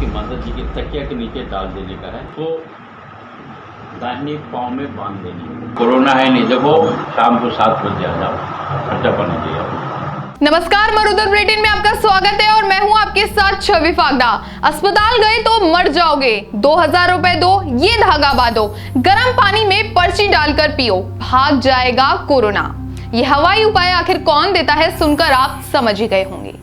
की मदद जी की तकिया के नीचे डाल देने का है, तो दाहिने पाँव में बांध देनी है। कोरोना है नहीं, देखो शाम को 7 बजे आ जाओ, खर्चा पानी दे जाओ। नमस्कार, मरुधर बुलेटिन में आपका स्वागत है और मैं हूं आपके साथ छवि फागदा। अस्पताल गए तो मर जाओगे, 2000 रुपए दो, ये धागा बांधो, गर्म पानी में पर्ची डालकर पियो, भाग जाएगा कोरोना। ये हवाई उपाय आखिर कौन देता है, सुनकर आप समझ ही गए होंगे।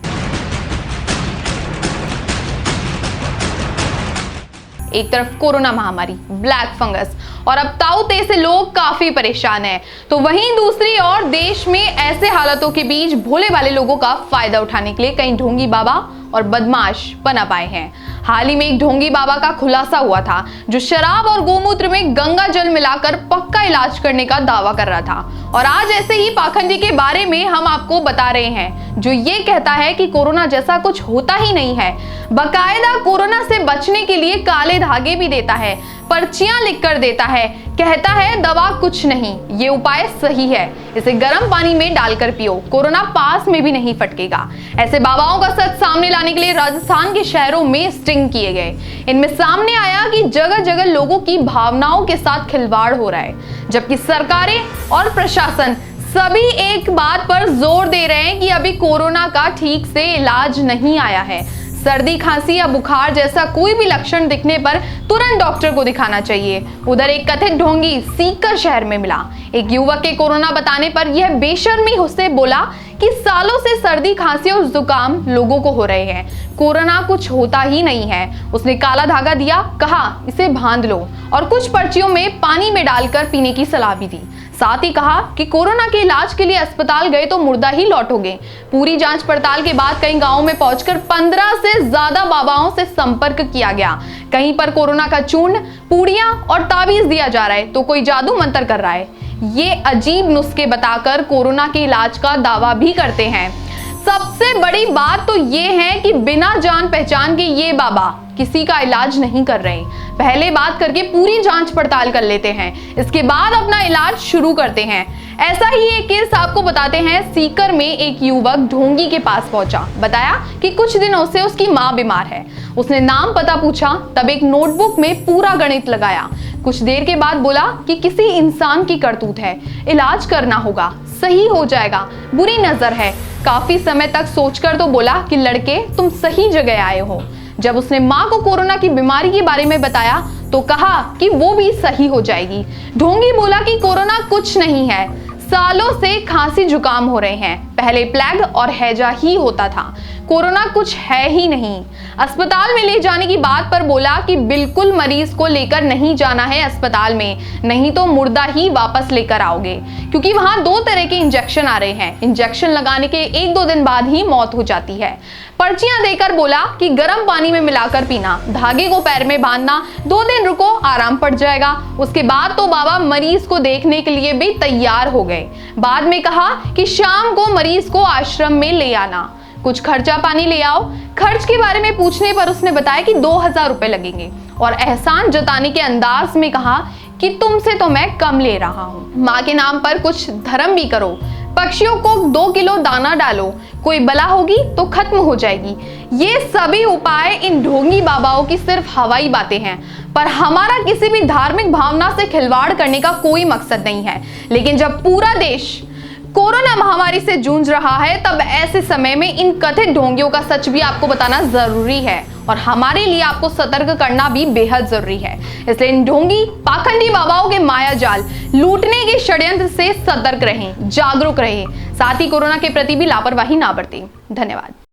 एक तरफ कोरोना महामारी, ब्लैक फंगस और अब ताउते से लोग काफी परेशान हैं, तो वहीं दूसरी ओर देश में ऐसे हालातों के बीच भोले वाले लोगों का फायदा उठाने के लिए कई ढोंगी बाबा और बदमाश पनप आए हैं। हाल ही में एक ढोंगी बाबा का खुलासा हुआ था जो शराब और गोमूत्र में गंगा जल मिलाकर पक्का इलाज करने का दावा कर रहा था, और आज ऐसे ही पाखंडी के बारे में हम आपको बता रहे हैं जो ये कहता है कि कोरोना जैसा कुछ होता ही नहीं है, बाकायदा कोरोना से बचने के लिए काले धागे भी देता है, पर्चियां लिख कर देता है, कहता है दवा कुछ नहीं, ये उपाय सही है, इसे गर्म पानी में डालकर पियो, कोरोना पास में भी नहीं फटकेगा। ऐसे बाबाओं का सच सामने लाने के लिए राजस्थान के शहरों में स्टिंग किए गए। इनमें सामने आया कि जगह जगह लोगों की भावनाओं के साथ खिलवाड़ हो रहा है, जबकि सरकारें और प्रशासन सभी एक बात पर जोर दे रहे हैं कि अभी कोरोना का ठीक से इलाज नहीं आया है। सर्दी, खांसी या बुखार जैसा कोई भी लक्षण दिखने पर तुरंत डॉक्टर को दिखाना चाहिए। उधर एक कथित ढोंगी सीकर शहर में मिला। एक युवक के कोरोना बताने पर यह बेशर्मी से बोला कि सालों से सर्दी, खांसी और जुकाम लोगों को हो रहे हैं, कोरोना कुछ होता ही नहीं है। उसने काला धागा दिया, कहा इसे बांध लो और कुछ पर्चियों में पानी में डालकर पीने की सलाह भी दी। साथ ही कहा कि कोरोना के इलाज के लिए अस्पताल गए तो मुर्दा ही लौटोगे। पूरी जांच पड़ताल के बाद कई गांवों में पहुंचकर 15 से ज्यादा बाबाओं से संपर्क किया गया। कहीं पर कोरोना का चूर्ण, पूड़ियां और ताबीज दिया जा रहा है, तो कोई जादू मंत्र कर रहा है। ये अजीब नुस्खे बताकर कोरोना के इलाज का दावा भी करते हैं। सबसे बड़ी बात तो ये है कि बिना जान पहचान के ये बाबा किसी का इलाज नहीं कर रहे, पहले बात करके पूरी जांच पड़ताल कर लेते हैं, इसके बाद अपना इलाज शुरू करते हैं। ऐसा ही एक केस आपको बताते हैं। सीकर में एक युवक ढोंगी के पास पहुंचा, बताया कि कुछ दिनों से उसकी मां बीमार है। उसने नाम पता पूछा, तब एक नोटबुक में पूरा गणित लगाया। कुछ देर के बाद बोला कि किसी इंसान की करतूत है, इलाज करना होगा, सही हो जाएगा, बुरी नजर है। काफी समय तक सोचकर तो बोला कि लड़के तुम सही जगह आए हो। जब उसने मां को कोरोना की बीमारी के बारे में बताया तो कहा कि वो भी सही हो जाएगी। ढोंगी बोला कि कोरोना कुछ नहीं है, सालों से खांसी जुकाम हो रहे हैं, पहले प्लेग और हैजा ही होता था, कोरोना कुछ है ही नहीं। अस्पताल में ले जाने की बात पर बोला कि बिल्कुल मरीज को लेकर नहीं जाना है अस्पताल में, नहीं तो मुर्दा ही वापस लेकर आओगे, क्योंकि वहां 2 तरह के इंजेक्शन आ रहे हैं। इंजेक्शन लगाने के 1-2 दिन बाद ही मौत हो जाती है। पर्चियां देकर बोला कि गर्म पानी में मिलाकर पीना, धागे को पैर में बांधना, 2 दिन रुको, आराम पड़ जाएगा। उसके बाद तो बाबा मरीज को देखने के लिए भी तैयार हो गए। बाद में कहा कि शाम को मरीज को आश्रम में ले आना, कुछ खर्चा पानी ले आओ। खर्च के बारे में पूछने पर उसने बताया कि 2000 रुपए लगेंगे और एहसान जताने के अंदाज में कहा कि तुमसे तो मैं कम ले रहा हूँ, माँ के नाम पर कुछ धर्म भी करो, पक्षियों को 2 किलो दाना डालो, कोई बला होगी तो खत्म हो जाएगी। ये सभी उपाय इन ढोंगी बाबाओं की सिर्फ हवाई बातें हैं, पर हमारा किसी भी धार्मिक भावना से खिलवाड़ करने का कोई मकसद नहीं है। लेकिन जब पूरा देश कोरोना महामारी से जूझ रहा है, तब ऐसे समय में इन कथित ढोंगियों का सच भी आपको बताना जरूरी है, और हमारे लिए आपको सतर्क करना भी बेहद जरूरी है। इसलिए इन ढोंगी पाखंडी बाबाओं के माया जाल, लूटने के षड्यंत्र से सतर्क रहें, जागरूक रहें, साथ ही कोरोना के प्रति भी लापरवाही ना बरतें। धन्यवाद।